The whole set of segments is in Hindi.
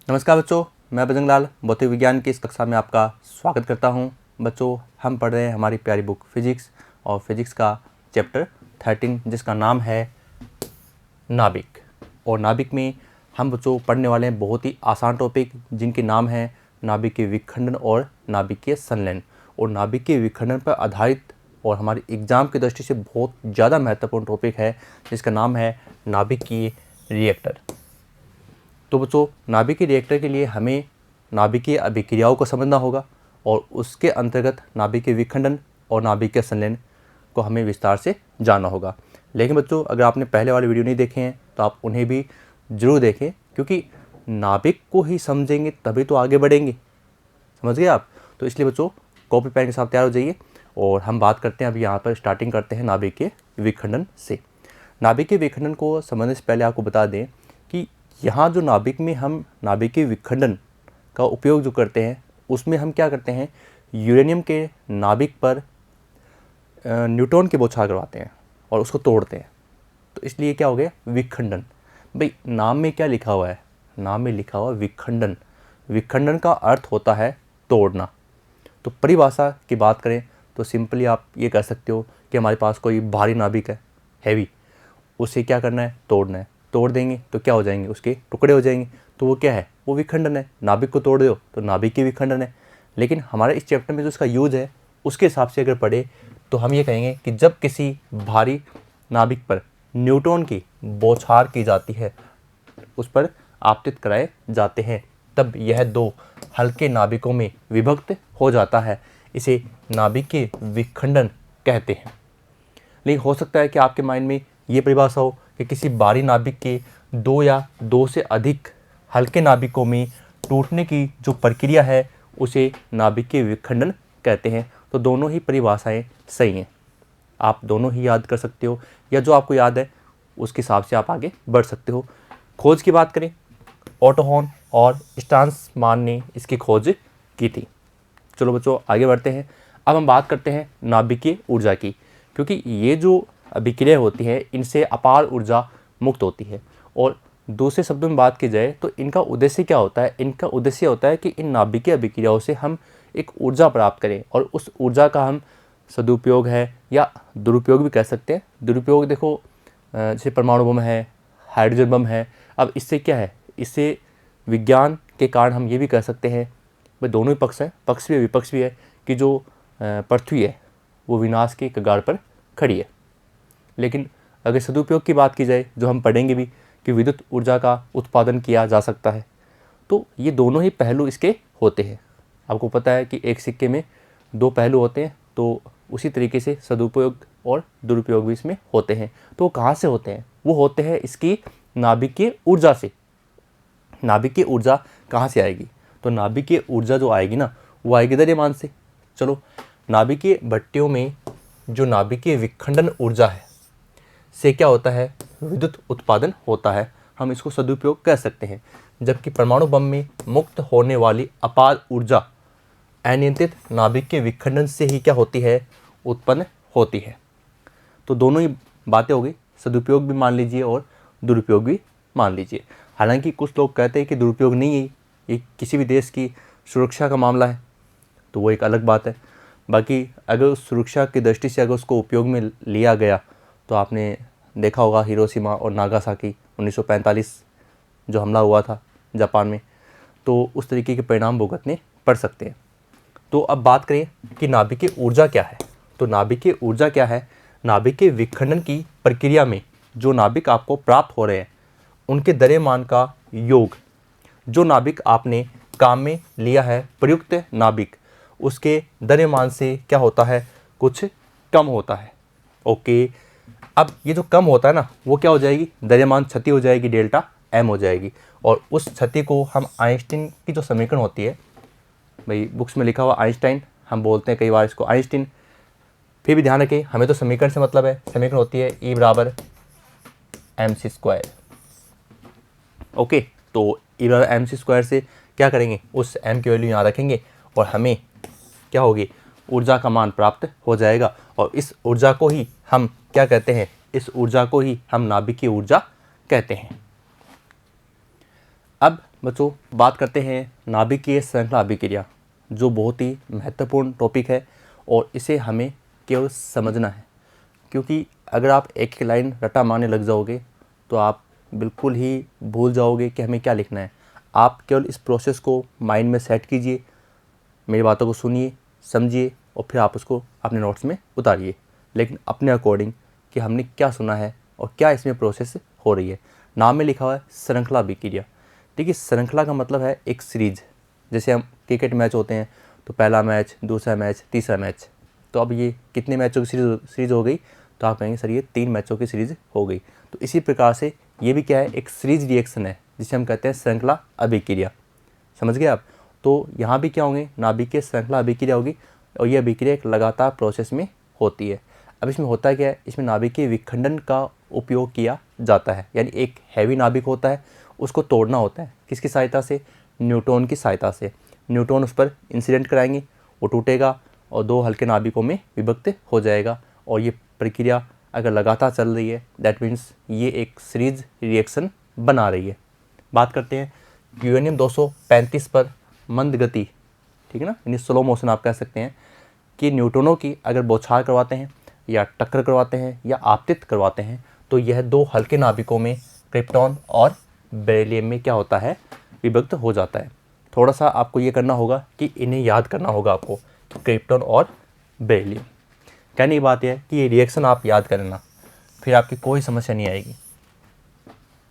नमस्कार बच्चों, मैं बजरंग लाल भौतिक विज्ञान की इस कक्षा में आपका स्वागत करता हूं। बच्चों, हम पढ़ रहे हैं हमारी प्यारी बुक फिजिक्स और फिजिक्स का चैप्टर 13 जिसका नाम है नाभिक। और नाभिक में हम बच्चों पढ़ने वाले हैं बहुत ही आसान टॉपिक जिनके नाम हैं नाभिकीय विखंडन और नाभिकीय संलयन। और नाभिकीय विखंडन पर आधारित और हमारे एग्जाम की दृष्टि से बहुत ज़्यादा महत्वपूर्ण टॉपिक है जिसका नाम है नाभिकीय रिएक्टर। तो बच्चों, नाभिकीय रिएक्टर के लिए हमें नाभिकीय अभिक्रियाओं को समझना होगा और उसके अंतर्गत नाभिकीय विखंडन और नाभिकीय संलयन को हमें विस्तार से जानना होगा। लेकिन बच्चों, अगर आपने पहले वाले वीडियो नहीं देखे हैं तो आप उन्हें भी ज़रूर देखें, क्योंकि नाभिक को ही समझेंगे तभी तो आगे बढ़ेंगे। समझ गए आप? तो इसलिए बच्चों, कॉपी पेन के साथ तैयार हो जाइए और हम बात करते हैं। अभी यहाँ पर स्टार्टिंग करते हैं नाभिकीय विखंडन से। नाभिकीय विखंडन को समझने से पहले आपको बता दें कि यहाँ जो नाभिक में हम नाभिकीय विखंडन का उपयोग जो करते हैं उसमें हम क्या करते हैं, यूरेनियम के नाभिक पर न्यूट्रॉन के बौछार करवाते हैं और उसको तोड़ते हैं। तो इसलिए क्या हो गया, विखंडन। भाई, नाम में क्या लिखा हुआ है? नाम में लिखा हुआ विखंडन। विखंडन का अर्थ होता है तोड़ना। तो परिभाषा की बात करें तो सिंपली आप ये कह सकते हो कि हमारे पास कोई भारी नाभिक है, हैवी, उसे क्या करना है, तोड़ना है। तोड़ देंगे तो क्या हो जाएंगे, उसके टुकड़े हो जाएंगे। तो वो क्या है, वो विखंडन है। नाभिक को तोड़ दो तो नाभिकीय विखंडन है। लेकिन हमारे इस चैप्टर में जो उसका यूज है उसके हिसाब से अगर पढ़े तो हम ये कहेंगे कि जब किसी भारी नाभिक पर न्यूट्रॉन की बौछार की जाती है, उस पर आपतित कराए जाते हैं, तब यह दो हल्के नाभिकों में विभक्त हो जाता है। इसे नाभिकीय विखंडन कहते हैं। लेकिन हो सकता है कि आपके माइंड में ये परिभाषा हो कि किसी भारी नाभिक के दो या दो से अधिक हल्के नाभिकों में टूटने की जो प्रक्रिया है उसे नाभिकीय विखंडन कहते हैं। तो दोनों ही परिभाषाएं सही हैं, आप दोनों ही याद कर सकते हो, या जो आपको याद है उसके हिसाब से आप आगे बढ़ सकते हो। खोज की बात करें, ऑटो हॉर्न और स्टान्समान ने इसकी खोज की थी। चलो बच्चों, आगे बढ़ते हैं। अब हम बात करते हैं नाभिकीय ऊर्जा की, क्योंकि ये जो अभिक्रिया होती है इनसे अपार ऊर्जा मुक्त होती है। और दूसरे शब्दों में बात की जाए तो इनका उद्देश्य क्या होता है? इनका उद्देश्य होता है कि इन नाभिकीय अभिक्रियाओं से हम एक ऊर्जा प्राप्त करें और उस ऊर्जा का हम सदुपयोग है या दुरुपयोग भी कह सकते हैं। दुरुपयोग देखो, जैसे परमाणु बम है, हाइड्रोजन बम है। अब इससे क्या है, इससे विज्ञान के कारण हम ये भी कह सकते हैं, भाई दोनों ही पक्ष हैं, पक्ष भी है विपक्ष भी है, कि जो पृथ्वी है वो विनाश के कगार पर खड़ी है। लेकिन अगर सदुपयोग की बात की जाए, जो हम पढ़ेंगे भी कि विद्युत ऊर्जा का उत्पादन किया जा सकता है, तो ये दोनों ही पहलू इसके होते हैं। आपको पता है कि एक सिक्के में दो पहलू होते हैं, तो उसी तरीके से सदुपयोग और दुरुपयोग भी इसमें होते हैं। तो वो कहाँ से होते हैं? वो होते हैं इसकी नाभिकीय ऊर्जा से। नाभिकीय ऊर्जा कहाँ से आएगी? तो नाभिकीय ऊर्जा जो आएगी ना, वो आएगी द्रव्यमान से। चलो, नाभिकीय भट्टियों में जो नाभिकीय विखंडन ऊर्जा है से क्या होता है, विद्युत उत्पादन होता है। हम इसको सदुपयोग कह सकते हैं। जबकि परमाणु बम में मुक्त होने वाली अपार ऊर्जा अनियंत्रित नाभिकीय विखंडन से ही क्या होती है, उत्पन्न होती है। तो दोनों ही बातें हो गई, सदुपयोग भी मान लीजिए और दुरुपयोग भी मान लीजिए। हालांकि कुछ लोग कहते हैं कि दुरुपयोग नहीं है, ये किसी भी देश की सुरक्षा का मामला है, तो वो एक अलग बात है। बाकी अगर सुरक्षा की दृष्टि से अगर उसको उपयोग में लिया गया तो आपने देखा होगा हिरोशिमा और नागासाकी 1945 जो हमला हुआ था जापान में, तो उस तरीके के परिणाम भुगतने पड़ सकते हैं। तो अब बात करें कि नाभिकीय ऊर्जा क्या है। तो नाभिकीय ऊर्जा क्या है? नाभिकीय विखंडन की प्रक्रिया में जो नाभिक आपको प्राप्त हो रहे हैं उनके द्रव्यमान का योग, जो नाभिक आपने काम में लिया है प्रयुक्त नाभिक, उसके द्रव्यमान से क्या होता है, कुछ कम होता है। ओके, अब ये जो कम होता है ना, वो क्या हो जाएगी, द्रव्यमान क्षति हो जाएगी, डेल्टा एम हो जाएगी। और उस क्षति को हम आइंस्टीन की जो समीकरण होती है, भाई बुक्स में लिखा हुआ आइंस्टाइन, हम बोलते हैं कई बार इसको आइंस्टीन, फिर भी ध्यान रखें हमें तो समीकरण से मतलब है। समीकरण होती है E बराबर mc²। ओके, तो E बराबर mc² से क्या करेंगे, उस m की वैल्यू यहाँ रखेंगे और हमें क्या होगी, ऊर्जा का मान प्राप्त हो जाएगा। और इस ऊर्जा को ही हम क्या कहते हैं, इस ऊर्जा को ही हम नाभिकीय ऊर्जा कहते हैं। अब बच्चों बात करते हैं नाभिकीय श्रृंखला अभिक्रिया, जो बहुत ही महत्वपूर्ण टॉपिक है और इसे हमें केवल समझना है, क्योंकि अगर आप एक एक लाइन रटा मारने लग जाओगे तो आप बिल्कुल ही भूल जाओगे कि हमें क्या लिखना है। आप केवल इस प्रोसेस को माइंड में सेट कीजिए, मेरी बातों को सुनिए, समझिए और फिर आप उसको अपने नोट्स में उतारिए, लेकिन अपने अकॉर्डिंग कि हमने क्या सुना है और क्या इसमें प्रोसेस हो रही है। नाम में लिखा हुआ है श्रृंखला अभिक्रिया। देखिए, श्रृंखला का मतलब है एक सीरीज। जैसे हम क्रिकेट मैच होते हैं तो पहला मैच, दूसरा मैच, तीसरा मैच, तो अब ये कितने मैचों की सीरीज़ हो गई, तो आप कहेंगे सर ये 3 मैचों की सीरीज़ हो गई। तो इसी प्रकार से ये भी क्या है, एक सीरीज रिएक्शन है जिसे हम कहते हैं श्रृंखला अभिक्रिया। समझ गए आप? तो यहाँ भी क्या होंगे, नाभिकीय श्रृंखला अभिक्रिया होगी और ये अभिक्रिया एक लगातार प्रोसेस में होती है। अब इसमें होता क्या है, इसमें नाभिकीय विखंडन का उपयोग किया जाता है। यानी एक हैवी नाभिक होता है, उसको तोड़ना होता है किसकी सहायता से, न्यूट्रॉन की सहायता से। न्यूट्रॉन उस पर इंसिडेंट कराएंगे, वो टूटेगा और 2 हल्के नाभिकों में विभक्त हो जाएगा। और ये प्रक्रिया अगर लगातार चल रही है, दैट मीन्स ये एक सीरीज रिएक्शन बना रही है। बात करते हैं यूरेनियम 235 पर मंद गति, ठीक है ना, यानी स्लो मोशन आप कह सकते हैं, कि न्यूट्रॉनों की अगर बौछार करवाते हैं या टक्कर करवाते हैं या आपतित करवाते हैं तो यह 2 हल्के नाभिकों में क्रिप्टॉन और बेरिलियम में क्या होता है, विभक्त हो जाता है। थोड़ा सा आपको ये करना होगा कि इन्हें याद करना होगा आपको, कि क्रिप्टॉन और बेरिलियम। कहने की बात यह है कि ये रिएक्शन आप याद कर लेना, फिर आपकी कोई समस्या नहीं आएगी।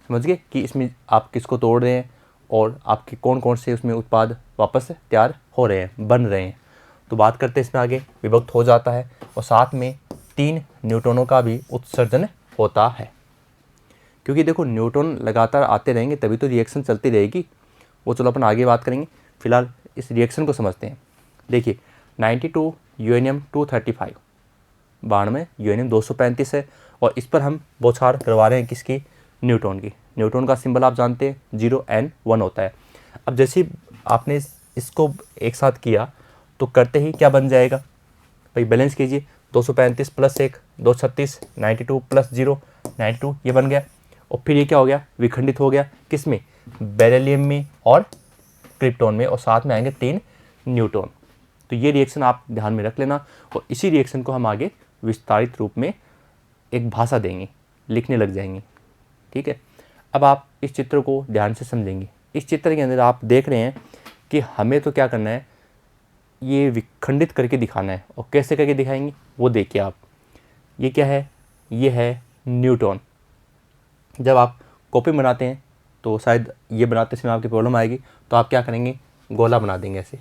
समझ गए कि इसमें आप किसको तोड़ रहे हैं और आपके कौन कौन से उसमें उत्पाद वापस तैयार हो रहे हैं, बन रहे हैं। तो बात करते हैं इसमें आगे, विभक्त हो जाता है और साथ में 3 न्यूट्रॉनों का भी उत्सर्जन होता है। क्योंकि देखो न्यूट्रॉन लगातार आते रहेंगे तभी तो रिएक्शन चलती रहेगी। वो चलो अपन आगे बात करेंगे, फिलहाल इस रिएक्शन को समझते हैं। देखिए 92 यूरेनियम 235, 92 यूरेनियम 235 है और इस पर हम बौछार करवा रहे हैं किसकी, न्यूट्रॉन की। न्यूट्रॉन का सिंबल आप जानते हैं 0n1 होता है। अब जैसे ही आपने इसको एक साथ किया तो करते ही क्या बन जाएगा भाई, बैलेंस कीजिए, 235 + 1 236, 92 + 0 92, ये बन गया। और फिर ये क्या हो गया, विखंडित हो गया किस में, बेरिलियम में और क्रिप्टॉन में, और साथ में आएंगे 3 न्यूट्रॉन। तो ये रिएक्शन आप ध्यान में रख लेना और इसी रिएक्शन को हम आगे विस्तारित रूप में एक भाषा देंगे, लिखने लग जाएंगे। ठीक है, अब आप इस चित्र को ध्यान से समझेंगे। इस चित्र के अंदर आप देख रहे हैं कि हमें तो क्या करना है, ये विखंडित करके दिखाना है। और कैसे करके दिखाएंगे वो देखिए आप। ये क्या है, ये है न्यूट्रॉन। जब आप कॉपी बनाते हैं तो शायद ये बनाते समय आपकी प्रॉब्लम आएगी, तो आप क्या करेंगे, गोला बना देंगे ऐसे,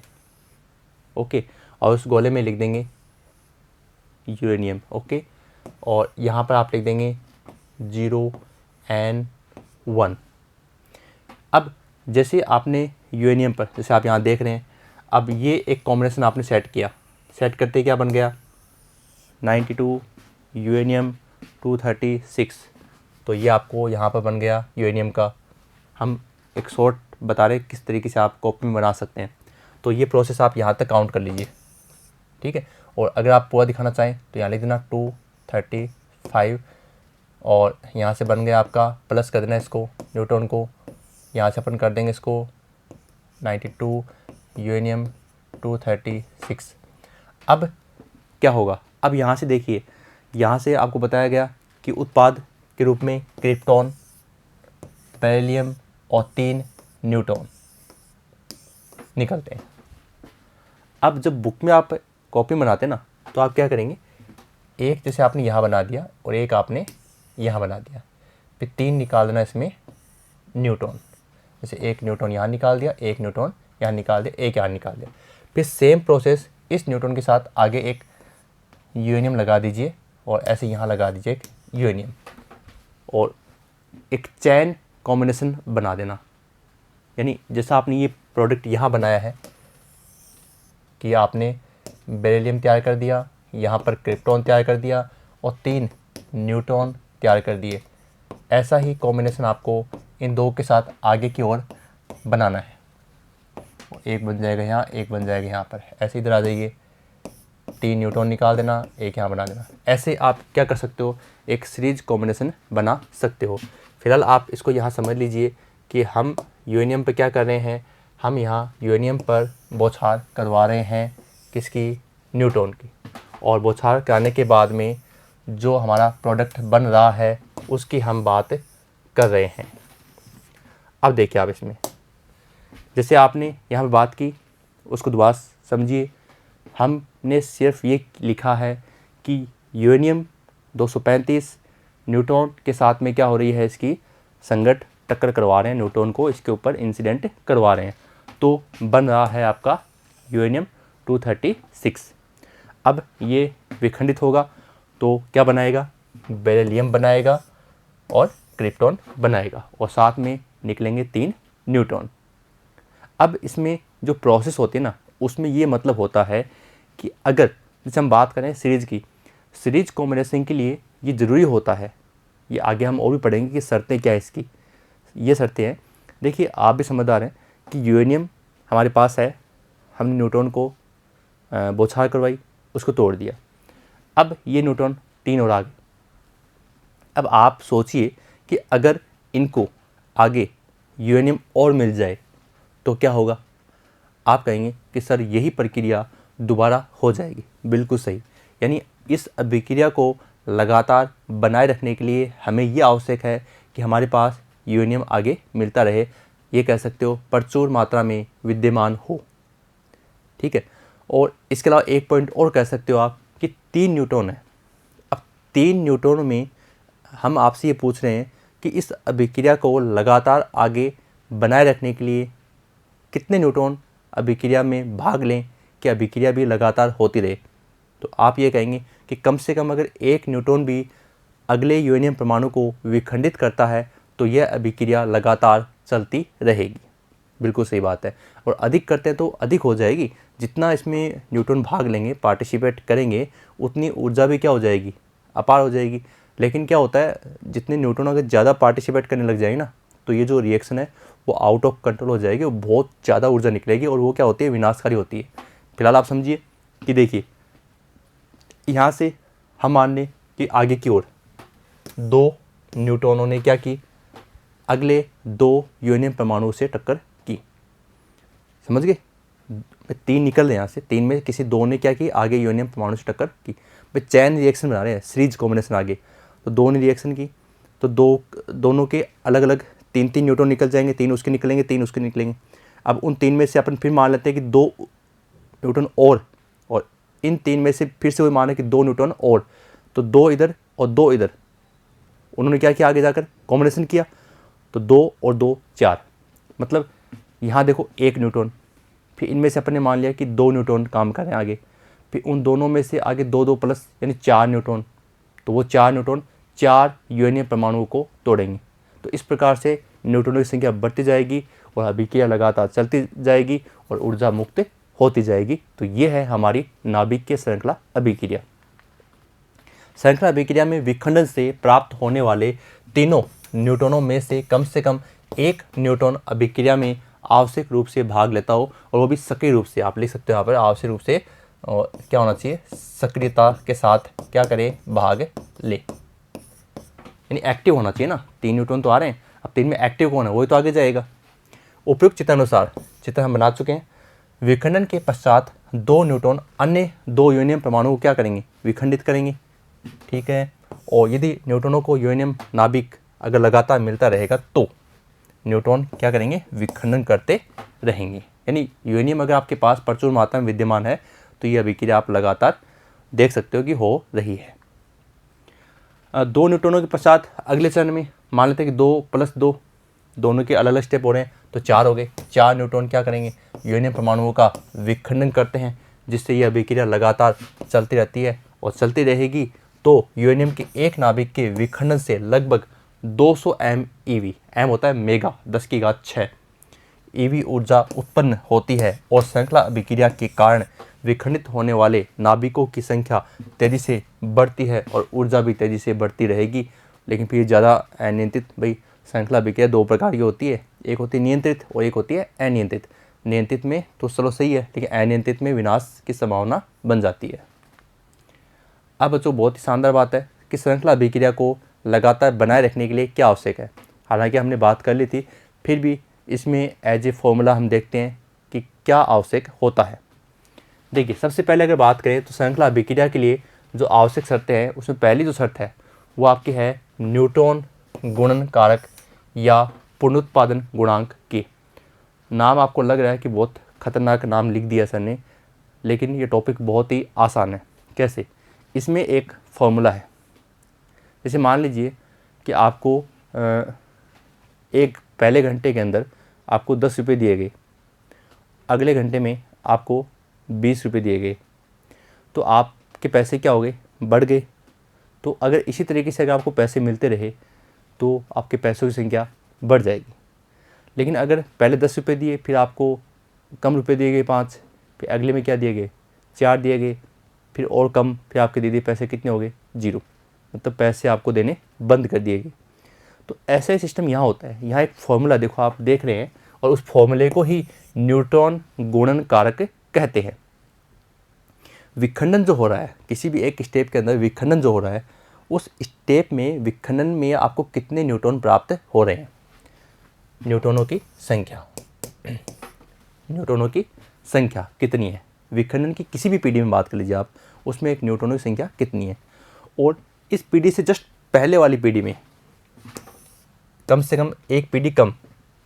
ओके, और उस गोले में लिख देंगे यूरेनियम, ओके, और यहाँ पर आप लिख देंगे 0n1। अब जैसे आपने यूरेनियम पर, जैसे आप यहाँ देख रहे हैं, अब ये एक कॉम्बिनेशन आपने सेट किया, सेट करते क्या बन गया, 92 यूरेनियम 236, तो ये आपको यहाँ पर बन गया यूरेनियम का। हम एक शॉर्ट बता रहे किस तरीके से आप कॉपी में बना सकते हैं। तो ये प्रोसेस आप यहाँ तक काउंट कर लीजिए, ठीक है। और अगर आप पूरा दिखाना चाहें तो यहाँ लिख देना 235, और यहाँ से बन गया आपका, प्लस कर देना इसको न्यूट्रॉन को, यहाँ से अपन कर देंगे इसको 92 यूरेनियम 236। अब क्या होगा, अब यहाँ से देखिए, यहाँ से आपको बताया गया कि उत्पाद के रूप में क्रिप्टॉन, बेरिलियम और 3 न्यूट्रॉन निकलते हैं। अब जब बुक में आप कॉपी बनाते हैं ना, तो आप क्या करेंगे, एक जैसे आपने यहाँ बना दिया और एक आपने यहाँ बना दिया, फिर 3 निकाल देना इसमें न्यूट्रॉन। जैसे एक न्यूट्रॉन यहाँ निकाल दिया, एक न्यूट्रॉन यहाँ निकाल दिया, एक यहाँ निकाल दिया। फिर सेम प्रोसेस इस न्यूट्रॉन के साथ आगे एक यूरेनियम लगा दीजिए और ऐसे यहाँ लगा दीजिए एक यूरेनियम, और एक चैन कॉम्बिनेशन बना देना। यानी जैसा आपने ये प्रोडक्ट यहाँ बनाया है कि आपने बेरिलियम तैयार कर दिया, यहाँ पर क्रिप्टॉन तैयार कर दिया और 3 न्यूट्रॉन तैयार कर दिए, ऐसा ही कॉम्बिनेशन आपको इन 2 के साथ आगे की ओर बनाना है। एक बन जाएगा यहाँ, एक बन जाएगा यहाँ पर, ऐसे इधर आ जाइए, 3 न्यूट्रॉन निकाल देना, एक यहाँ बना देना। ऐसे आप क्या कर सकते हो, एक सीरीज कॉम्बिनेशन बना सकते हो। फिलहाल आप इसको यहाँ समझ लीजिए कि हम यूरेनियम पर क्या कर रहे हैं, हम यहाँ यूरेनियम पर बौछार करवा रहे हैं किसकी, न्यूट्रॉन की। और बौछार कराने के बाद में जो हमारा प्रोडक्ट बन रहा है उसकी हम बात कर रहे हैं। अब देखिए आप इसमें जैसे आपने यहाँ पर बात की उसको दोबारा समझिए। हमने सिर्फ ये लिखा है कि यूरेनियम 235 न्यूट्रॉन के साथ में क्या हो रही है, इसकी संगत टक्कर करवा रहे हैं, न्यूट्रॉन को इसके ऊपर इंसिडेंट करवा रहे हैं, तो बन रहा है आपका यूरेनियम 236। अब ये विखंडित होगा तो क्या बनाएगा, बेरिलियम बनाएगा और क्रिप्टॉन बनाएगा और साथ में निकलेंगे 3 न्यूट्रॉन। अब इसमें जो प्रोसेस होती है ना, उसमें ये मतलब होता है कि अगर जैसे हम बात करें सीरीज की, सीरीज कॉम्बिनेशन के लिए ये ज़रूरी होता है, ये आगे हम और भी पढ़ेंगे कि शर्तें क्या है इसकी। ये शर्तें हैं, देखिए आप भी समझदार हैं कि यूरेनियम हमारे पास है, हमने न्यूट्रॉन को बौछार करवाई, उसको तोड़ दिया, अब ये न्यूट्रॉन 3 और आ गए। अब आप सोचिए कि अगर इनको आगे यूरेनियम और मिल जाए तो क्या होगा। आप कहेंगे कि सर यही प्रक्रिया दोबारा हो जाएगी। बिल्कुल सही, यानी इस अभिक्रिया को लगातार बनाए रखने के लिए हमें ये आवश्यक है कि हमारे पास यूरेनियम आगे मिलता रहे, ये कह सकते हो प्रचुर मात्रा में विद्यमान हो। ठीक है, और इसके अलावा एक पॉइंट और कह सकते हो आप कि 3 न्यूट्रॉन है। अब 3 न्यूट्रॉन में हम आपसे ये पूछ रहे हैं कि इस अभिक्रिया को लगातार आगे बनाए रखने के लिए कितने न्यूट्रॉन अभिक्रिया में भाग लें कि अभिक्रिया भी लगातार होती रहे। तो आप ये कहेंगे कि कम से कम अगर 1 न्यूट्रॉन भी अगले यूरेनियम परमाणु को विखंडित करता है तो यह अभिक्रिया लगातार चलती रहेगी। बिल्कुल सही बात है, और अधिक करते हैं तो अधिक हो जाएगी, जितना इसमें न्यूट्रॉन भाग लेंगे, पार्टिसिपेट करेंगे, उतनी ऊर्जा भी क्या हो जाएगी, अपार हो जाएगी। लेकिन क्या होता है, जितने न्यूट्रॉन अगर ज़्यादा पार्टिसिपेट करने लग जाएंगे ना, तो ये जो रिएक्शन है वो आउट ऑफ कंट्रोल हो जाएगी, वो बहुत ज़्यादा ऊर्जा निकलेगी और वो क्या होती है, विनाशकारी होती है। फिलहाल आप समझिए कि देखिए यहाँ से हम मान लें कि आगे की ओर 2 न्यूट्रॉनों ने क्या की, अगले 2 यूरेनियम परमाणु से टक्कर की। समझ गए, 3 निकल रहे यहाँ से, 3 में किसी 2 ने क्या की, आगे यूरेनियम परमाणु से टक्कर की। भाई चैन रिएक्शन बना रहे हैं, सीरीज कॉम्बिनेशन आगे, तो 2 ने रिएक्शन की तो दोनों के अलग अलग 3-3 न्यूट्रॉन निकल जाएंगे, 3 उसके निकलेंगे, 3 उसके निकलेंगे। अब उन 3 में से अपन फिर मान लेते हैं कि 2 न्यूट्रॉन और इन 3 में से फिर से वही माने कि 2 न्यूट्रॉन और, तो 2 इधर और 2 इधर, उन्होंने क्या किया, आगे जाकर कॉम्बिनेशन किया, तो 2 और 2 4, मतलब यहाँ देखो 1 न्यूट्रॉन, फिर इनमें से अपन ने मान लिया कि 2 न्यूट्रॉन काम कर रहे हैं आगे, फिर उन दोनों में से आगे 2-2 प्लस यानी 4 न्यूट्रॉन, तो वो 4 न्यूट्रॉन 4 यूरेनियम परमाणुओं को तोड़ेंगे। तो इस प्रकार से न्यूट्रॉनों की संख्या बढ़ती जाएगी और अभिक्रिया लगातार चलती जाएगी और ऊर्जा मुक्त होती जाएगी। तो ये है हमारी नाभिकीय श्रृंखला अभिक्रिया। श्रृंखला अभिक्रिया में विखंडन से प्राप्त होने वाले तीनों न्यूट्रॉनों में से कम 1 न्यूट्रॉन अभिक्रिया में आवश्यक रूप से भाग लेता हो, और वो भी सक्रिय रूप से। आप लिख सकते हो यहाँ पर आवश्यक रूप से क्या होना चाहिए, सक्रियता के साथ क्या करे, भाग ले, यानी एक्टिव होना चाहिए ना। 3 न्यूट्रॉन तो आ रहे हैं, अब 3 में एक्टिव कौन है, वही तो आगे जाएगा। उपयुक्त चित्रानुसार चित्र हम बना चुके हैं। विखंडन के पश्चात 2 न्यूट्रॉन अन्य 2 यूरेनियम परमाणु को क्या करेंगे, विखंडित करेंगे। ठीक है, और यदि न्यूट्रॉनों को यूरेनियम नाभिक अगर लगातार मिलता रहेगा तो न्यूट्रॉन क्या करेंगे, विखंडन करते रहेंगे। यानी यूरेनियम अगर आपके पास प्रचुर मात्रा में विद्यमान है तो ये अभिक्रिया आप लगातार देख सकते हो कि हो रही है। 2 न्यूट्रॉनों के पश्चात अगले चरण में मान लेते हैं कि 2 + 2, दोनों के अलग अलग स्टेप हो रहे हैं, तो 4 हो गए। 4 न्यूट्रॉन क्या करेंगे, यूरेनियम परमाणुओं का विखंडन करते हैं, जिससे यह अभिक्रिया लगातार चलती रहती है और चलती रहेगी। तो यूरेनियम के एक नाभिक के विखंडन से लगभग 200 MeV, एम होता है मेगा 10⁶ EV ऊर्जा उत्पन्न होती है, और श्रृंखला अभिक्रिया के कारण विखंडित होने वाले नाभिकों की संख्या तेज़ी से बढ़ती है और ऊर्जा भी तेज़ी से बढ़ती रहेगी। लेकिन फिर ज़्यादा अनियंत्रित, भाई श्रृंखला अभिक्रिया 2 प्रकार की होती है, एक होती है नियंत्रित और एक होती है अनियंत्रित। नियंत्रित में तो चलो सही है, लेकिन अनियंत्रित में विनाश की संभावना बन जाती है। अब बच्चों बहुत ही शानदार बात है कि श्रृंखला अभिक्रिया को लगातार बनाए रखने के लिए क्या आवश्यक है। हालांकि हमने बात कर ली थी, फिर भी इसमें एज ए फॉर्मूला हम देखते हैं कि क्या आवश्यक होता है। देखिए, सबसे पहले अगर बात करें तो श्रृंखला अभिक्रिया के लिए जो आवश्यक शर्तें हैं उसमें पहली जो शर्त है वो आपकी है न्यूटन गुणन कारक या पुनरुत्पादन गुणांक की। नाम आपको लग रहा है कि बहुत खतरनाक नाम लिख दिया सर ने, लेकिन ये टॉपिक बहुत ही आसान है। कैसे? इसमें एक फॉर्मूला है। जैसे मान लीजिए कि आपको एक पहले घंटे के अंदर आपको 10 रुपये दिए गए, अगले घंटे में आपको 20 रुपये दिए गए, तो आपके पैसे क्या हो गए? बढ़ गए। तो अगर इसी तरीके से अगर आपको पैसे मिलते रहे तो आपके पैसों की संख्या बढ़ जाएगी। लेकिन अगर पहले 10 रुपये दिए, फिर आपको कम रुपये दिए गए 5, फिर अगले में क्या दिए गए? 4 दिए गए, फिर और कम, फिर आपके दे दिए पैसे कितने हो गए? 0। मतलब पैसे आपको देने बंद कर दिए गए। तो ऐसा ही सिस्टम यहाँ होता है। यहाँ एक फॉर्मूला देखो, आप देख रहे हैं, और उस फॉर्मूले को ही न्यूटन गुणन कारक कहते हैं। विखंडन जो हो रहा है, किसी भी एक स्टेप के अंदर विखंडन जो हो रहा है, उस स्टेप में विखंडन में आपको कितने न्यूटन प्राप्त हो रहे हैं? न्यूटनों की संख्या। न्यूटनों की संख्या कितनी है? विखंडन की किसी भी पीढ़ी में बात कर लीजिए आप, उसमें एक न्यूटनों की संख्या कितनी है? और इस पीढ़ी से जस्ट पहले वाली पीढ़ी में कम से कम एक पीढ़ी कम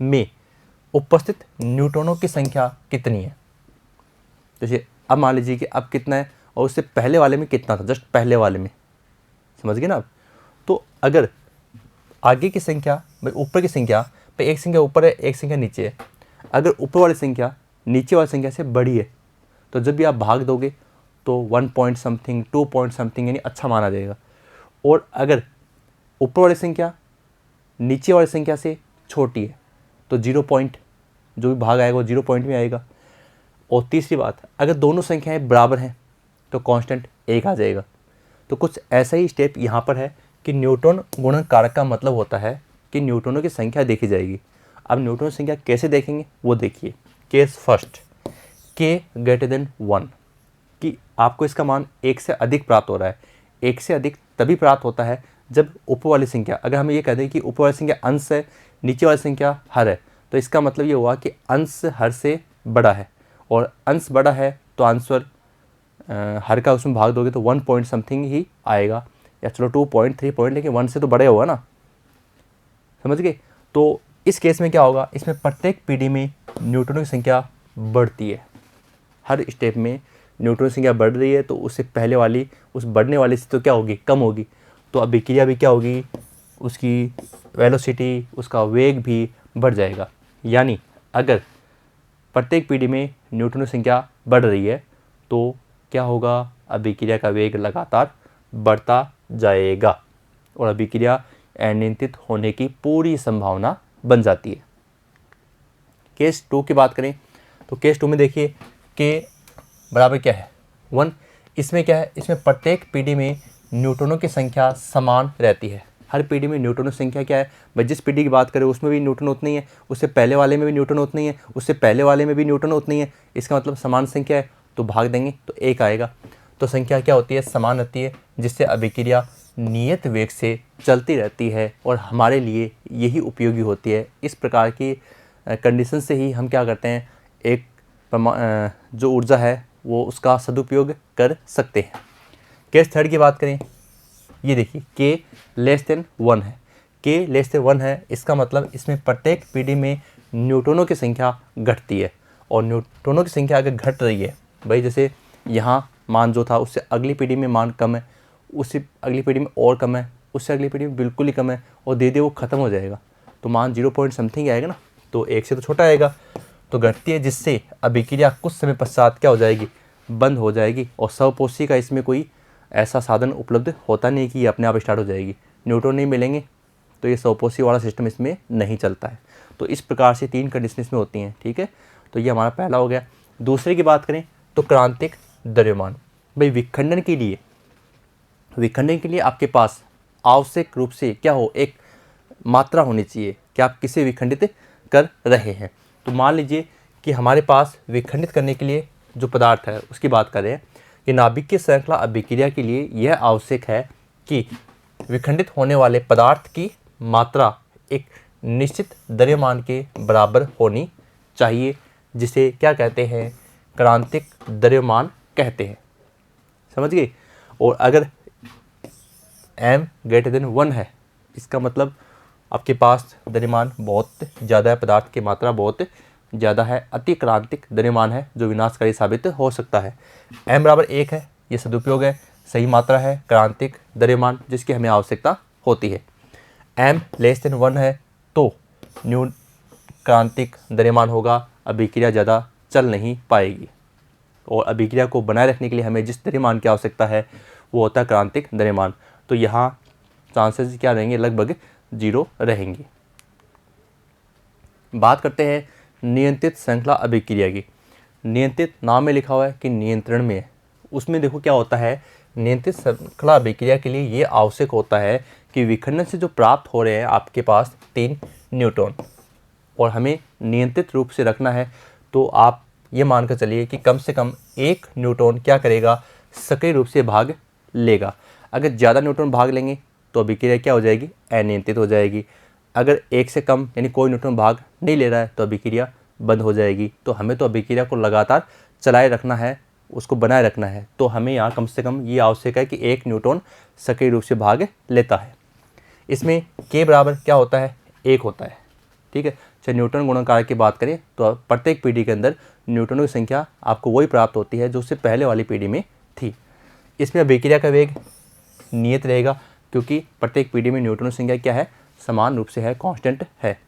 में उपस्थित न्यूटनों की संख्या कितनी है? जैसे अब मान लीजिए कि अब कितना है और उससे पहले वाले में कितना था, जस्ट पहले वाले में, समझ गए ना आप? तो अगर आगे की संख्या भाई ऊपर की संख्या भाई एक संख्या ऊपर है एक संख्या नीचे है, अगर ऊपर वाली संख्या नीचे वाली संख्या से बड़ी है तो जब भी आप भाग दोगे तो 1 पॉइंट समथिंग 2 पॉइंट समथिंग यानी अच्छा माना जाएगा। और अगर ऊपर वाली संख्या नीचे वाली संख्या से छोटी है तो 0 पॉइंट, जो भी भाग आएगा वो 0 पॉइंट में आएगा। और तीसरी बात, अगर दोनों संख्याएं बराबर हैं तो कांस्टेंट 1 आ जाएगा। तो कुछ ऐसा ही स्टेप यहाँ पर है कि न्यूटन गुणन कारक का मतलब होता है कि न्यूटनों की संख्या देखी जाएगी। अब न्यूटन संख्या कैसे देखेंगे वो देखिए। Case first, k greater than 1, कि आपको इसका मान 1 से अधिक प्राप्त हो रहा है। 1 से अधिक तभी प्राप्त होता है जब ऊपर वाली संख्या, अगर हम ये कह दें कि ऊपर वाली संख्या अंश है, नीचे वाली संख्या हर है, तो इसका मतलब ये हुआ कि अंश हर से बड़ा है, और अंश बड़ा है तो आंसर हर का उसमें भाग दोगे तो 1 पॉइंट समथिंग ही आएगा, या चलो 2 पॉइंट 3 पॉइंट, लेकिन 1 से तो बड़े होगा ना, समझ गए? तो इस केस में क्या होगा? इसमें प्रत्येक पीढ़ी में न्यूटनों की संख्या बढ़ती है। हर स्टेप में न्यूटन की संख्या बढ़ रही है तो उससे पहले वाली, उस बढ़ने वाली से तो क्या होगी? कम होगी। तो अभिक्रिया भी क्या होगी? उसकी वेलोसिटी, उसका वेग भी बढ़ जाएगा। यानी अगर प्रत्येक पीढ़ी में न्यूटन की संख्या बढ़ रही है तो क्या होगा? अभिक्रिया का वेग लगातार बढ़ता जाएगा और अभिक्रिया अनियंत्रित होने की पूरी संभावना बन जाती है। केस 2 की बात करें तो केस 2 में देखिए k बराबर क्या है? 1। इसमें क्या है? इसमें प्रत्येक पीढ़ी में न्यूटनों की संख्या समान रहती है। हर पीढ़ी में न्यूटनों की संख्या क्या है? भाई जिस पीढ़ी की बात करें उसमें भी न्यूटन उतनी है, उससे पहले वाले में भी न्यूटन उतनी है, उससे पहले वाले में भी न्यूटन उतनी है। इसका मतलब समान संख्या है तो भाग देंगे तो 1 आएगा। तो संख्या क्या होती है? समान रहती है, जिससे अभिक्रिया नियत वेग से चलती रहती है और हमारे लिए यही उपयोगी होती है। इस प्रकार की कंडीशन से ही हम क्या करते हैं, एक जो ऊर्जा है वो उसका सदुपयोग कर सकते हैं। केस 3 की बात करें, ये देखिए k लेस देन 1 है। k लेस देन 1 है, इसका मतलब इसमें प्रत्येक पीढ़ी में न्यूटनों की संख्या घटती है। और न्यूटनों की संख्या अगर घट रही है, भाई जैसे यहाँ मान जो था उससे अगली पीढ़ी में मान कम है, उससे अगली पीढ़ी में और कम है, उससे अगली पीढ़ी में बिल्कुल ही कम है, और दे वो ख़त्म हो जाएगा तो मान 0 पॉइंट समथिंग आएगा ना, तो 1 से तो छोटा आएगा, तो घटती है, जिससे अभिक्रिया कुछ समय पश्चात क्या हो जाएगी? बंद हो जाएगी। और स्वपोषी का इसमें कोई ऐसा साधन उपलब्ध होता नहीं कि ये अपने आप स्टार्ट हो जाएगी। न्यूटन नहीं मिलेंगे तो ये स्वपोषी वाला सिस्टम इसमें नहीं चलता है। तो इस प्रकार से 3 कंडीशन इसमें होती हैं, ठीक है? तो ये हमारा पहला हो गया। दूसरे की बात करें तो क्रांतिक द्रव्यमान। भाई विखंडन के लिए आपके पास आवश्यक रूप से क्या हो? एक मात्रा होनी चाहिए कि आप किसे विखंडित कर रहे हैं। तो मान लीजिए कि हमारे पास विखंडित करने के लिए जो पदार्थ है उसकी बात करें कि नाभिकीय श्रृंखला अभिक्रिया के लिए यह आवश्यक है कि विखंडित होने वाले पदार्थ की मात्रा एक निश्चित द्रव्यमान के बराबर होनी चाहिए, जिसे क्या कहते हैं, क्रांतिक द्रव्यमान कहते हैं। समझ गए। और अगर m ग्रेटर देन 1 है, इसका मतलब आपके पास द्रव्यमान बहुत ज़्यादा है, पदार्थ की मात्रा बहुत ज़्यादा है, अतिक्रांतिक द्रव्यमान है जो विनाशकारी साबित हो सकता है। m बराबर 1 है, ये सदुपयोग है, सही मात्रा है क्रांतिक द्रव्यमान जिसकी हमें आवश्यकता होती है। m लेस देन 1 है तो न्यू क्रांतिक द्रव्यमान होगा, अभिक्रिया ज़्यादा चल नहीं पाएगी। और अभिक्रिया को बनाए रखने के लिए हमें जिस द्रव्यमान की आवश्यकता है वो होता है क्रांतिक द्रव्यमान। तो यहाँ चांसेस क्या रहेंगे, लगभग 0 रहेंगे। बात करते हैं नियंत्रित श्रृंखला अभिक्रिया की। नियंत्रित नाम में लिखा हुआ है कि नियंत्रण में है, उसमें देखो क्या होता है, नियंत्रित श्रृंखला अभिक्रिया के लिए ये आवश्यक होता है कि विखंडन से जो प्राप्त हो रहे हैं आपके पास 3 न्यूट्रॉन, और हमें नियंत्रित रूप से रखना है, तो आप ये मानकर चलिए कि कम से कम 1 न्यूट्रॉन क्या करेगा, सक्रिय रूप से भाग लेगा। अगर ज़्यादा न्यूट्रॉन भाग लेंगे तो अभिक्रिया क्या हो जाएगी, अनियंत्रित हो जाएगी। अगर 1 से कम यानी कोई न्यूट्रॉन भाग नहीं ले रहा है तो अभिक्रिया बंद हो जाएगी। तो हमें तो अभिक्रिया को लगातार चलाए रखना है, उसको बनाए रखना है। तो हमें यहाँ कम से कम ये आवश्यक है कि 1 न्यूट्रॉन सक्रिय रूप से भाग लेता है। इसमें के बराबर क्या होता है, 1 होता है। ठीक है। चाहे न्यूटन गुणनकारक की बात करें तो प्रत्येक पीढ़ी के अंदर न्यूटनों की संख्या आपको वही प्राप्त होती है जो उससे पहले वाली पीढ़ी में थी। इसमें अभिक्रिया का वेग नियत रहेगा क्योंकि प्रत्येक पीढ़ी में न्यूटनों की संख्या क्या है, समान रूप से है, कांस्टेंट है।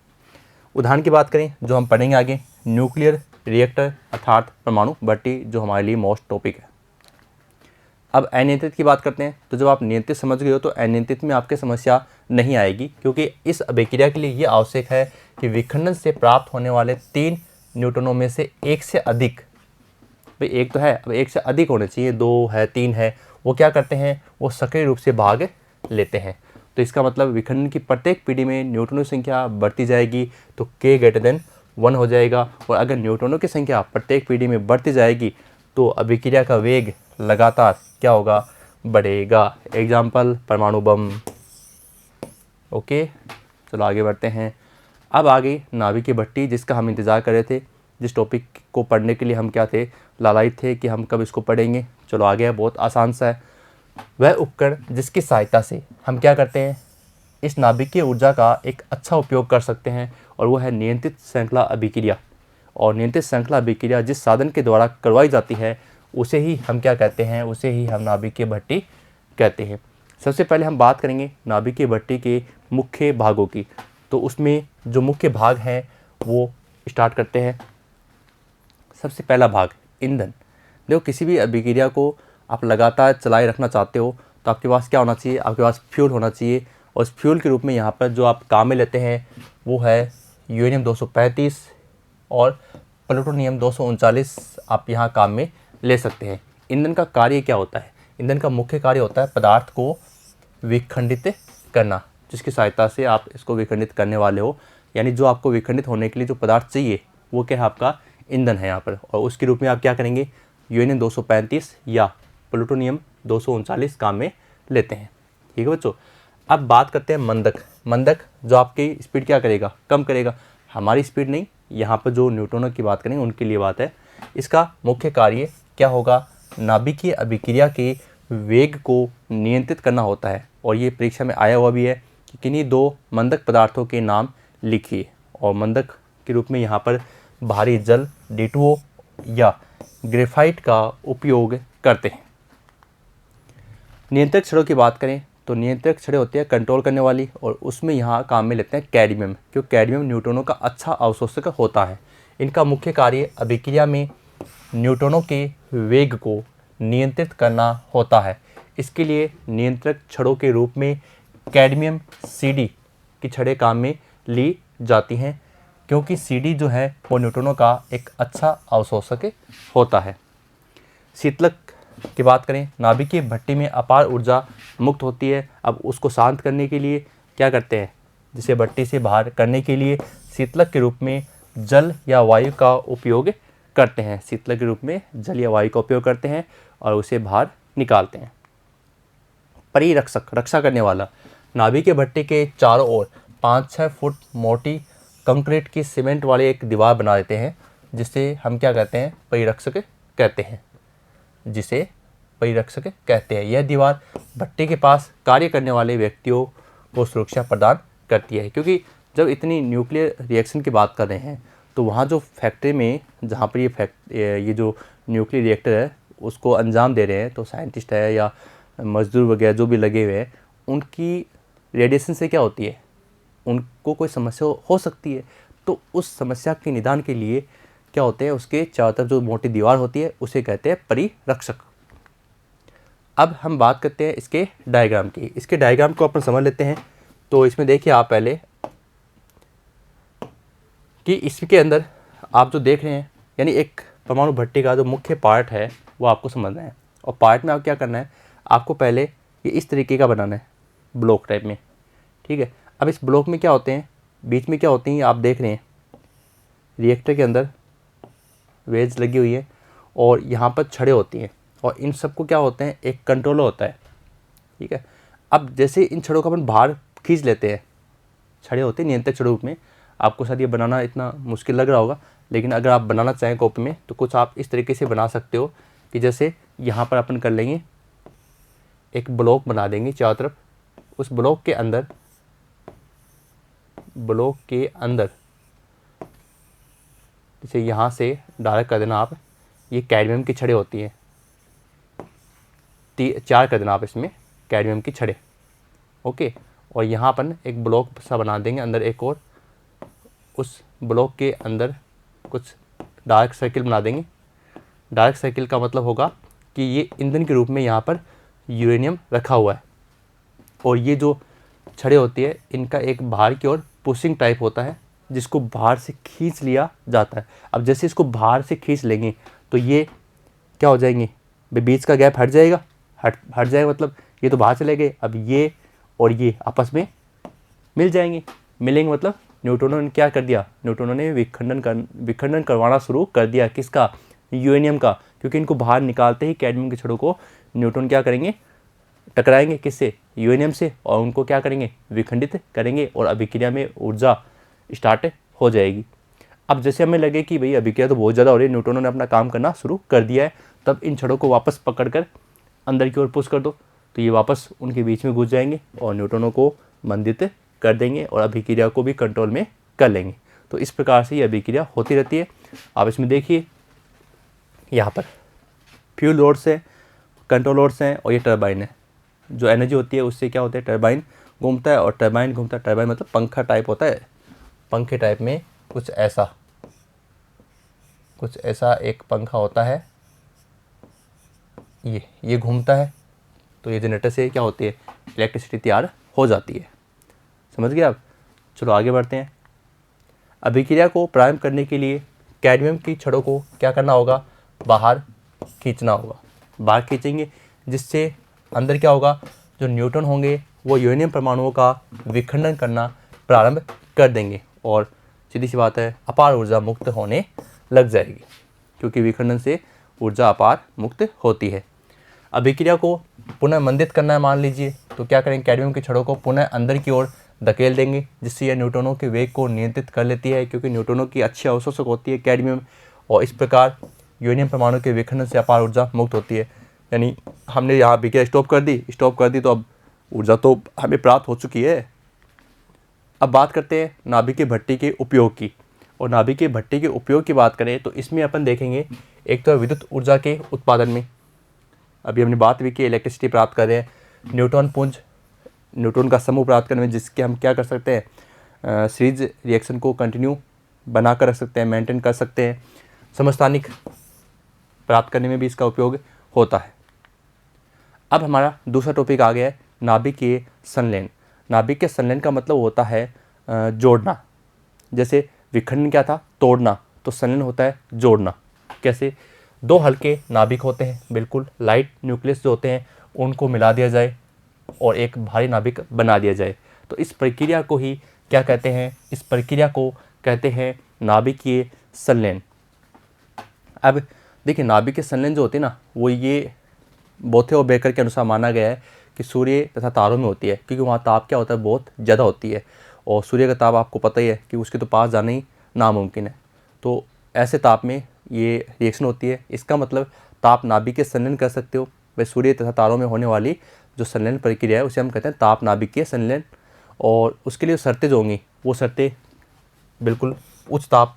उदाहरण की बात करें जो हम पढ़ेंगे आगे, न्यूक्लियर रिएक्टर अर्थात परमाणु भट्टी, जो हमारे लिए मोस्ट टॉपिक है। अब अनियंत्रित की बात करते हैं। तो जब आप नियंत्रित समझ गए हो तो अनियंत्रित में आपके समस्या नहीं आएगी, क्योंकि इस अभिक्रिया के लिए ये आवश्यक है कि विखंडन से प्राप्त होने वाले 3 न्यूट्रॉनों में से 1 से अधिक, भाई 1 तो है, अब 1 से अधिक होने चाहिए, 2 है, 3 है, वो क्या करते हैं, वो सक्रिय रूप से भाग लेते हैं। तो इसका मतलब विखंडन की प्रत्येक पीढ़ी में न्यूट्रॉनों की संख्या बढ़ती जाएगी तो k ग्रेटर देन 1 हो जाएगा। और अगर न्यूट्रॉनों की संख्या प्रत्येक पीढ़ी में बढ़ती जाएगी तो अभिक्रिया का वेग लगातार क्या होगा, बढ़ेगा। एग्जाम्पल परमाणु बम। ओके, चलो आगे बढ़ते हैं। अब आगे नाभिकीय भट्टी, जिसका हम इंतज़ार कर रहे थे, जिस टॉपिक को पढ़ने के लिए हम क्या थे, लालायित थे कि हम कब इसको पढ़ेंगे। चलो आगे है, बहुत आसान सा है। वह उपकरण जिसकी सहायता से हम क्या करते हैं, इस नाभिकीय ऊर्जा का एक अच्छा उपयोग कर सकते हैं, और वो है नियंत्रित श्रृंखला अभिक्रिया। और नियंत्रित श्रृंखला अभिक्रिया जिस साधन के द्वारा करवाई जाती है उसे ही हम क्या कहते हैं, उसे ही हम नाभिकीय भट्टी कहते हैं। सबसे पहले हम बात करेंगे नाभिकीय भट्टी के मुख्य भागों की। तो उसमें जो मुख्य भाग हैं वो स्टार्ट करते हैं। सबसे पहला भाग ईंधन। देखो, किसी भी अभिक्रिया को आप लगातार चलाए रखना चाहते हो तो आपके पास क्या होना चाहिए, आपके पास फ्यूल होना चाहिए। और इस फ्यूल के रूप में यहाँ पर जो आप काम में लेते हैं वो है यूरेनियम 235 और प्लूटोनियम 239 आप यहाँ काम में ले सकते हैं। ईंधन का कार्य क्या होता है, ईंधन का मुख्य कार्य होता है पदार्थ को विखंडित करना, जिसकी सहायता से आप इसको विखंडित करने वाले हो। यानी जो आपको विखंडित होने के लिए जो पदार्थ चाहिए वो क्या है, आपका ईंधन है यहाँ पर। और उसके रूप में आप क्या करेंगे, यूरेनियम 235 या प्लूटोनियम 239 काम में लेते हैं। ठीक है बच्चों। अब बात करते हैं मंदक। मंदक जो आपकी स्पीड क्या करेगा, कम करेगा। हमारी स्पीड नहीं, यहाँ पर जो न्यूट्रॉनों की बात करेंगे उनके लिए बात है। इसका मुख्य कार्य क्या होगा, नाभिकीय अभिक्रिया के वेग को नियंत्रित करना होता है। और ये परीक्षा में आया हुआ भी है कि किन्हीं 2 मंदक पदार्थों के नाम लिखिए। और मंदक के रूप में यहाँ पर भारी जल D2O या ग्रेफाइट का उपयोग करते हैं। नियंत्रक छड़ों की बात करें तो नियंत्रक छड़ें होती है कंट्रोल करने वाली, और उसमें यहाँ काम में लेते हैं कैडमियम, क्योंकि कैडमियम न्यूट्रॉनों का अच्छा अवशोषक होता है। इनका मुख्य कार्य अभिक्रिया में न्यूट्रॉनों के वेग को नियंत्रित करना होता है। इसके लिए नियंत्रक छड़ों के रूप में कैडमियम CD की छड़ें काम में ली जाती हैं, क्योंकि CD जो है वो न्यूट्रॉनों का एक अच्छा अवशोषक होता है। शीतलक की बात करें, नाभिकीय भट्टी में अपार ऊर्जा मुक्त होती है। अब उसको शांत करने के लिए क्या करते हैं, जिसे भट्टी से बाहर करने के लिए शीतलक के रूप में जल या वायु का उपयोग करते हैं। शीतलक के रूप में जल या वायु का उपयोग करते हैं और उसे बाहर निकालते हैं। परिरक्षक, रक्षा करने वाला। नाभिकीय भट्टी के चारों ओर 5-6 फुट मोटी कंक्रीट की सीमेंट वाली एक दीवार बना देते हैं, जिसे हम क्या कहते हैं, परिरक्षक कहते हैं, जिसे परिरक्षक कहते हैं। यह दीवार भट्टी के पास कार्य करने वाले व्यक्तियों को सुरक्षा प्रदान करती है, क्योंकि जब इतनी न्यूक्लियर रिएक्शन की बात कर रहे हैं तो वहाँ जो फैक्ट्री में जहाँ पर ये जो न्यूक्लियर रिएक्टर है उसको अंजाम दे रहे हैं, तो साइंटिस्ट है या मजदूर वगैरह जो भी लगे हुए हैं, उनकी रेडिएशन से क्या होती है, उनको कोई समस्या हो सकती है। तो उस समस्या के निदान के लिए क्या होते हैं, उसके चारों तरफ जो मोटी दीवार होती है उसे कहते हैं परिरक्षक। अब हम बात करते हैं इसके डायग्राम की। इसके डायग्राम को अपन समझ लेते हैं। तो इसमें देखिए आप पहले कि इसके अंदर आप जो देख रहे हैं, यानी एक परमाणु भट्टी का जो मुख्य पार्ट है वो आपको समझना है। और पार्ट में आप क्या करना है, आपको पहले ये इस तरीके का बनाना है, ब्लॉक टाइप में, ठीक है। अब इस ब्लॉक में क्या होते हैं, बीच में क्या होती हैं, आप देख रहे हैं रिएक्टर के अंदर वेज लगी हुई है और यहाँ पर छड़ें होती हैं, और इन सबको क्या होते हैं, एक कंट्रोलर होता है, ठीक है। अब जैसे इन छड़ों को अपन बाहर खींच लेते हैं, छड़ें होती हैं नियंत्रक छड़ों में। आपको शायद ये बनाना इतना मुश्किल लग रहा होगा, लेकिन अगर आप बनाना चाहें कॉपी में तो कुछ आप इस तरीके से बना सकते हो कि जैसे यहाँ पर अपन कर लेंगे, एक ब्लॉक बना देंगे चारों तरफ। उस ब्लॉक के अंदर जैसे यहाँ से डायरेक्ट कर देना आप, ये कैडमियम की छड़ें होती हैं, 4 कर देना आप इसमें कैडमियम की छड़ें, ओके। और यहाँ अपन एक ब्लॉक सा बना देंगे अंदर एक और, उस ब्लॉक के अंदर कुछ डार्क सर्किल बना देंगे। डार्क सर्किल का मतलब होगा कि ये ईंधन के रूप में यहाँ पर यूरेनियम रखा हुआ है, और ये जो छड़ें होती है इनका एक बाहर की ओर पुशिंग टाइप होता है, जिसको बाहर से खींच लिया जाता है। अब जैसे इसको बाहर से खींच लेंगे तो ये क्या हो जाएंगे, बीच का गैप हट जाएगा, हट जाएगा मतलब ये तो बाहर चले गए। अब ये और ये आपस में मिल जाएंगे, मिलेंगे मतलब न्यूट्रॉनों ने क्या कर दिया, न्यूट्रॉनों ने विखंडन करवाना शुरू कर दिया, किसका, यूरेनियम का। क्योंकि इनको बाहर निकालते ही कैडमियम के छड़ों को न्यूट्रॉन क्या करेंगे, टकराएंगे किससे, यूरेनियम से, और उनको क्या करेंगे, विखंडित करेंगे, और अभिक्रिया में ऊर्जा स्टार्ट हो जाएगी। अब जैसे हमें लगे कि भाई अभिक्रिया तो बहुत ज़्यादा हो रही है, न्यूट्रॉनों ने अपना काम करना शुरू कर दिया है, तब इन छड़ों को वापस पकड़कर अंदर की ओर पुश कर दो, तो ये वापस उनके बीच में घुस जाएंगे और न्यूट्रॉनों को मंदित कर देंगे और अभिक्रिया को भी कंट्रोल में कर लेंगे। तो इस प्रकार से ये अभिक्रिया होती रहती है। आप इसमें देखिए यहाँ पर फ्यूल रोड्स हैं, कंट्रोल रोड्स हैं, और ये टरबाइन है। जो एनर्जी होती है उससे क्या होता है, टरबाइन घूमता है, और टरबाइन घूमता है, टरबाइन मतलब पंखा टाइप होता है, पंखे टाइप में कुछ ऐसा एक पंखा होता है, ये घूमता है। तो ये जनरेटर से क्या होती है, इलेक्ट्रिसिटी तैयार हो जाती है। समझ गए आप। चलो आगे बढ़ते हैं। अभिक्रिया को प्रारंभ करने के लिए कैडमियम की छड़ों को क्या करना होगा, बाहर खींचना होगा, बाहर खींचेंगे, जिससे अंदर क्या होगा, जो न्यूट्रॉन होंगे वो यूरेनियम परमाणुओं का विखंडन करना प्रारंभ कर देंगे, और सीधी सी बात है अपार ऊर्जा मुक्त होने लग जाएगी, क्योंकि विखंडन से ऊर्जा अपार मुक्त होती है। अभिक्रिया को पुनः मंदित करना है मान लीजिए, तो क्या करेंगे, कैडमियम की छड़ों को पुनः अंदर की ओर धकेल देंगे, जिससे यह न्यूट्रॉनों के वेग को नियंत्रित कर लेती है, क्योंकि न्यूट्रॉनों की अच्छी अवशोषक होती है कैडमियम, और इस प्रकार यूरेनियम परमाणु के विखंडन से अपार ऊर्जा मुक्त होती है। यानी हमने यहाँ अभिक्रिया स्टॉप कर दी तो अब ऊर्जा तो हमें प्राप्त हो चुकी है। अब बात करते हैं नाभिकीय भट्टी के उपयोग की। और नाभिकीय भट्टी के उपयोग की बात करें तो इसमें अपन देखेंगे, एक तो विद्युत ऊर्जा के उत्पादन में, अभी हमने बात भी की, इलेक्ट्रिसिटी प्राप्त कर रहे हैं, न्यूट्रॉन का समूह प्राप्त करने में, जिसके हम क्या कर सकते हैं, सीरीज रिएक्शन को कंटिन्यू बना कर रख सकते हैं, मेंटेन कर सकते हैं। समस्थानिक प्राप्त करने में भी इसका उपयोग होता है। अब हमारा दूसरा टॉपिक आ गया है नाभिकीय संलयन। नाभिकीय संलयन का मतलब होता है जोड़ना। जैसे विखंडन क्या था, तोड़ना, तो संलयन होता है जोड़ना। कैसे, दो हल्के नाभिक होते हैं, बिल्कुल लाइट न्यूक्लियस जो होते हैं उनको मिला दिया जाए और एक भारी नाभिक बना दिया जाए, तो इस प्रक्रिया को ही क्या कहते हैं, इस प्रक्रिया को कहते हैं नाभिकीय संलयन। अब देखिए नाभिकीय संलयन जो होती है ना, वो ये बोथे और बेकर के अनुसार माना गया है कि सूर्य तथा तारों में होती है, क्योंकि वहाँ ताप क्या होता है, बहुत ज़्यादा होती है, और सूर्य का ताप आपको पता ही है कि उसके तो पास जाना ही नामुमकिन है। तो ऐसे ताप में ये रिएक्शन होती है। इसका मतलब ताप नाभिकीय संलयन कर सकते हो। वह सूर्य तथा तारों में होने वाली जो संलयन प्रक्रिया है उसे हम कहते हैं ताप नाभिकीय संलयन। और उसके लिए शर्तें जो होंगी वो शर्तें बिल्कुल उच्च ताप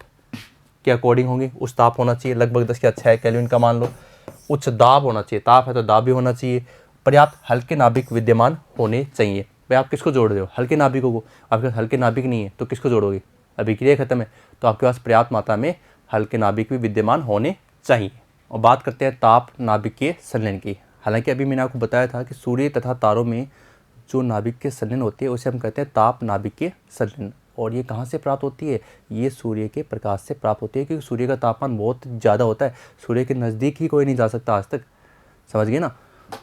के अकॉर्डिंग होंगी। उच्च ताप होना चाहिए, लगभग 10 या 6 केल्विन का मान लो। उच्च दाब होना चाहिए, ताप है तो दाब भी होना चाहिए। पर्याप्त हल्के नाभिक विद्यमान होने चाहिए। भाई आप किसको जोड़ रहे हो? हल्के नाभिकों को। आपके पास हल्के नाभिक नहीं है तो किसको जोड़ोगे? अभिक्रिया खत्म है तो आपके पास पर्याप्त मात्रा में हल्के नाभिक भी विद्यमान होने चाहिए। और बात करते हैं ताप नाभिकीय संलयन की। हालांकि अभी मैंने आपको बताया था कि सूर्य तथा तारों में जो नाभिकीय संलयन होती है उसे हम कहते हैं ताप नाभिकीय संलयन। और ये कहाँ से प्राप्त होती है? ये सूर्य के प्रकाश से प्राप्त होती है, क्योंकि सूर्य का तापमान बहुत ज़्यादा होता है। सूर्य के नज़दीक ही कोई नहीं जा सकता आज तक, समझ गए ना।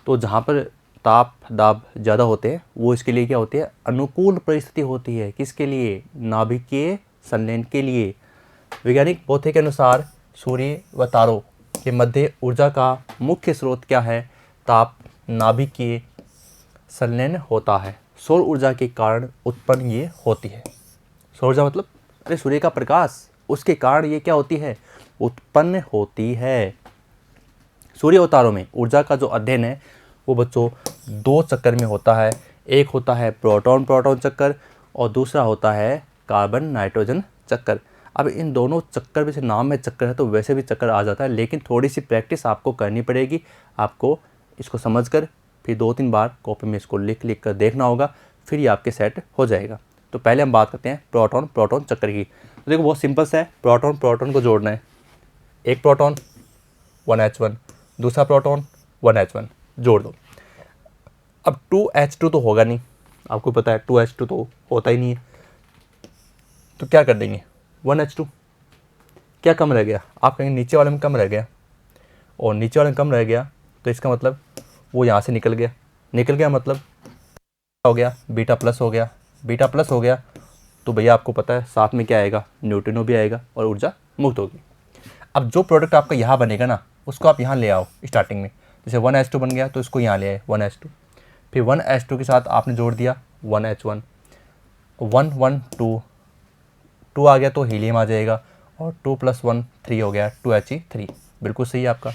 तो जहाँ पर ताप दाब ज़्यादा होते हैं वो इसके लिए क्या होती है? अनुकूल परिस्थिति होती है। किसके लिए? नाभिकीय संलयन के लिए। वैज्ञानिक बोथे के अनुसार सूर्य व तारों के मध्य ऊर्जा का मुख्य स्रोत क्या है? ताप नाभिकीय संलयन होता है। सौर ऊर्जा के कारण उत्पन्न ये होती है। सौर ऊर्जा मतलब अरे सूर्य का प्रकाश, उसके कारण ये क्या होती है? उत्पन्न होती है। सूर्य और तारों में ऊर्जा का जो अध्ययन है वो बच्चों 2 चक्कर में होता है। एक होता है प्रोटॉन प्रोटॉन चक्कर और दूसरा होता है कार्बन नाइट्रोजन चक्कर। अब इन दोनों चक्कर में से नाम में चक्कर है तो वैसे भी चक्कर आ जाता है, लेकिन थोड़ी सी प्रैक्टिस आपको करनी पड़ेगी। आपको इसको समझकर फिर 2-3 बार कॉपी में इसको लिख लिख कर देखना होगा, फिर ये आपके सेट हो जाएगा। तो पहले हम बात करते हैं प्रोटॉन प्रोटॉन चक्कर की। तो देखो बहुत सिंपल सा है, प्रोटॉन प्रोटॉन को जोड़ना है। एक प्रोटॉन 1H1, दूसरा प्रोटॉन 1H1, जोड़ दो। अब 2H2 तो होगा नहीं, आपको पता है 2H2 तो होता ही नहीं है। तो क्या कर देंगे? 1H2 क्या कम रह गया? आप कहेंगे नीचे वाले में कम रह गया, और नीचे वाले में कम रह गया तो इसका मतलब वो यहाँ से निकल गया। निकल गया मतलब हो गया बीटा प्लस हो गया। बीटा प्लस हो गया तो भैया आपको पता है साथ में क्या आएगा? न्यूट्रिनो भी आएगा और ऊर्जा मुक्त होगी। अब जो प्रोडक्ट आपका यहाँ बनेगा ना उसको आप यहाँ ले आओ स्टार्टिंग में। जैसे 1H2 बन गया तो इसको यहाँ ले आए 1H2, फिर 1H2 के साथ आपने जोड़ दिया 1H1, 1 1 2 2 आ गया तो हीलियम आ जाएगा, और 2 + 1 3 हो गया 2He3। बिल्कुल सही है आपका।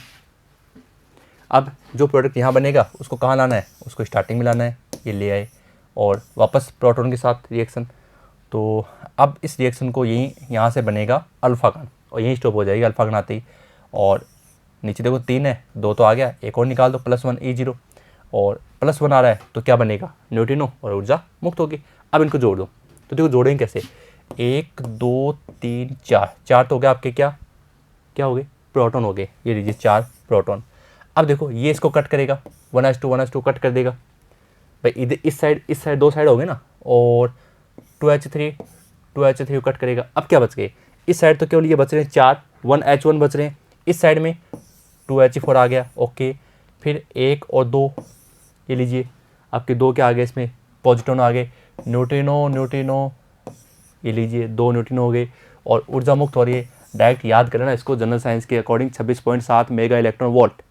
अब जो प्रोडक्ट यहाँ बनेगा उसको कहाँ लाना है? उसको स्टार्टिंग में लाना है, ये ले आए और वापस प्रोटॉन के साथ रिएक्शन। तो अब इस रिएक्शन को यहाँ से बनेगा अल्फा कण और यहीं स्टॉप हो जाएगी अल्फा कण आते ही। और नीचे देखो 3 है, 2 तो आ गया, एक और निकाल दो +1 E0, और +1 आ रहा है तो क्या बनेगा? न्यूट्रिनो और ऊर्जा मुक्त होगी। अब इनको जोड़ दो। तो देखो जोड़ेंगे कैसे? 1 2 3 4, 4 तो हो गया आपके क्या हो गए? प्रोटॉन हो गए। ये लीजिए 4 प्रोटॉन। अब देखो ये इसको कट करेगा, 1H2 कट कर देगा भाई। इधर इस साइड 2 साइड हो गए ना, और 2H3 कट करेगा। अब क्या बच गए? इस साइड तो केवल ये बच रहे हैं 4, 1H1 बच रहे हैं। इस साइड में 2He4 आ गया, ओके। फिर 1 और 2, ये लीजिए आपके 2 क्या आ गए? इसमें पॉजिट्रॉन आ गए। न्यूट्रिनो, ये लीजिए 2 न्यूट्रिनो हो गए और ऊर्जा मुक्त हो रही है। डायरेक्ट याद करें ना इसको जनरल साइंस के according 26.7 mega electron volt,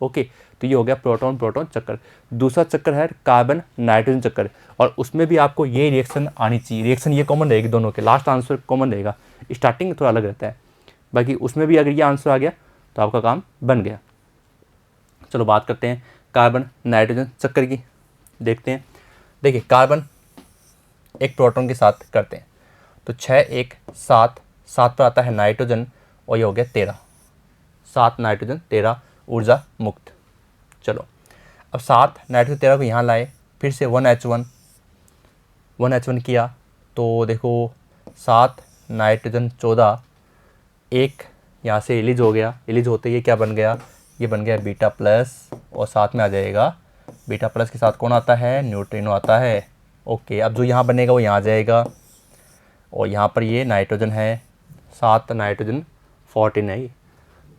okay. तो ये हो गया प्रोटॉन प्रोटॉन चक्कर। दूसरा चक्कर है कार्बन नाइट्रोजन चक्कर, और उसमें भी आपको ये रिएक्शन आनी चाहिए। रिएक्शन ये कॉमन रहेगी दोनों के, लास्ट आंसर कॉमन रहेगा, स्टार्टिंग थोड़ा अलग रहता है। बाकी उसमें भी अगर ये आंसर आ गया तो आपका काम बन गया। चलो बात करते हैं कार्बन नाइट्रोजन चक्कर की, देखते हैं। देखिए कार्बन एक प्रोटॉन के साथ करते हैं तो 6 1 7, 7 पर आता है नाइट्रोजन और ये हो गया 13, 7 नाइट्रोजन 13 ऊर्जा मुक्त। चलो अब 7 नाइट्रोजन 13 को यहाँ लाए, फिर से 1H1 किया तो देखो 7 नाइट्रोजन 14, एक यहाँ से रिलीज हो गया। रिलीज होते ये क्या बन गया? ये बन गया बीटा प्लस, और साथ में आ जाएगा बीटा प्लस के साथ कौन आता है? न्यूट्रिनो आता है, ओके। अब जो यहाँ बनेगा वो यहाँ आ जाएगा, और यहाँ पर ये नाइट्रोजन है 7 नाइट्रोजन 14 है।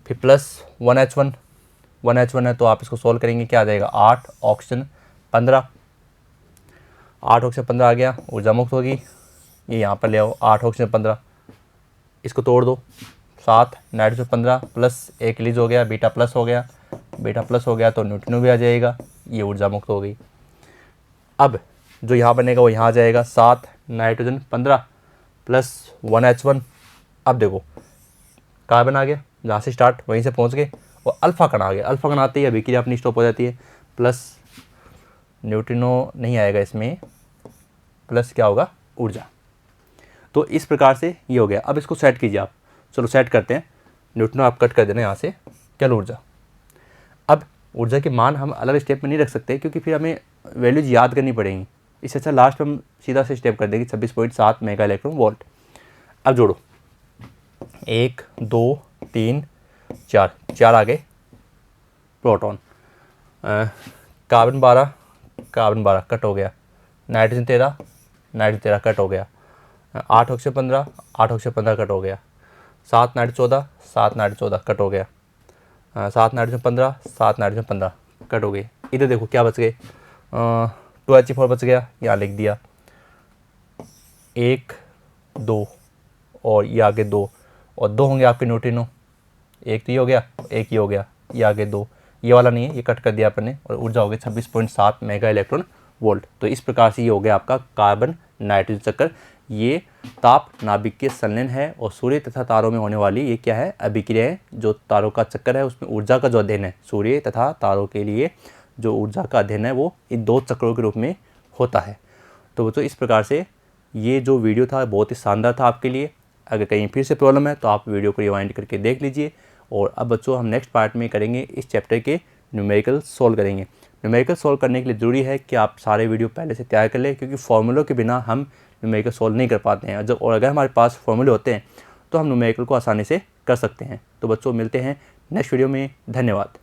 फिर प्लस 1H1 है तो आप इसको सोल्व करेंगे, क्या आ जाएगा? 8 ऑक्सीजन 15, 8 ऑक्सीजन 15 आ गया, ऊर्जा मुक्त होगी। ये यहाँ पर ले आओ 8 ऑक्सीजन 15, इसको तोड़ दो। 7 नाइट्रोजन 15 प्लस 1 रिलीज हो गया, बीटा प्लस हो गया। बीटा प्लस हो गया तो न्यूट्रिनो भी आ जाएगा, ये ऊर्जा मुक्त हो गई। अब जो यहाँ बनेगा वो यहाँ आ जाएगा, 7 नाइट्रोजन 15 प्लस 1H1। अब देखो कार्बन आ गया, जहाँ से स्टार्ट वहीं से पहुँच गए, और अल्फ़ा कण आ गया। अल्फ़ा कण आते ही अभिक्रिया अपनी स्टॉप हो जाती है, प्लस न्यूट्रिनो नहीं आएगा इसमें, प्लस क्या होगा, ऊर्जा। तो इस प्रकार से ये हो गया। अब इसको सेट कीजिए आप। चलो सेट करते हैं। न्यूट्रिनो आप कट कर देना यहाँ से, केवल ऊर्जा। अब ऊर्जा के मान हम अलग स्टेप में नहीं रख सकते, क्योंकि फिर हमें वैल्यूज याद करनी पड़ेंगी। इससे अच्छा लास्ट में हम सीधा से स्टेप कर देंगे 26.7 मेगा इलेक्ट्रॉन वोल्ट। अब जोड़ो, 1 2 3 4, 4 आ गए प्रोटॉन। कार्बन 12 कट हो गया। नाइट्रोजन 13 कट हो गया। 8 ऑक्सीजन 15 कट हो गया। 7 नाइट्रोजन 14 कट हो गया। 7 नाइट्रोजन 15 कट हो गई। इधर देखो क्या बच गए, 2H4 बच गया, यहाँ लिख दिया 1 2, और ये आगे 2, और 2 होंगे आपके न्यूट्रिनो। एक तो ये हो गया, एक ये हो गया, ये आगे 2, ये वाला नहीं है, ये कट कर दिया अपन ने, और ऊर्जा हो गई 26.7 मेगा इलेक्ट्रॉन वोल्ट। तो इस प्रकार से ये हो गया आपका कार्बन नाइट्रोजन चक्कर। ये ताप नाभिक के संलयन है, और सूर्य तथा तारों में होने वाली ये क्या है, अभिक्रियाएं। जो तारों का चक्कर है उसमें ऊर्जा का जो अध्ययन है, सूर्य तथा तारों के लिए जो ऊर्जा का अध्ययन है वो इन 2 चक्रों के रूप में होता है। तो बच्चों इस प्रकार से ये जो वीडियो था बहुत ही शानदार था आपके लिए। अगर कहीं फिर से प्रॉब्लम है तो आप वीडियो को रिवाइंड करके देख लीजिए। और अब बच्चों हम नेक्स्ट पार्ट में करेंगे, इस चैप्टर के न्यूमेरिकल सॉल्व करेंगे। न्यूमेरिकल सॉल्व करने के लिए ज़रूरी है कि आप सारे वीडियो पहले से तैयार कर लें, क्योंकि फॉर्मूलों के बिना हम न्यूमेरिकल सॉल्व नहीं कर पाते हैं। और अगर हमारे पास फॉर्मूले होते हैं तो हम न्यूमेरिकल को आसानी से कर सकते हैं। तो बच्चों मिलते हैं नेक्स्ट वीडियो में। धन्यवाद।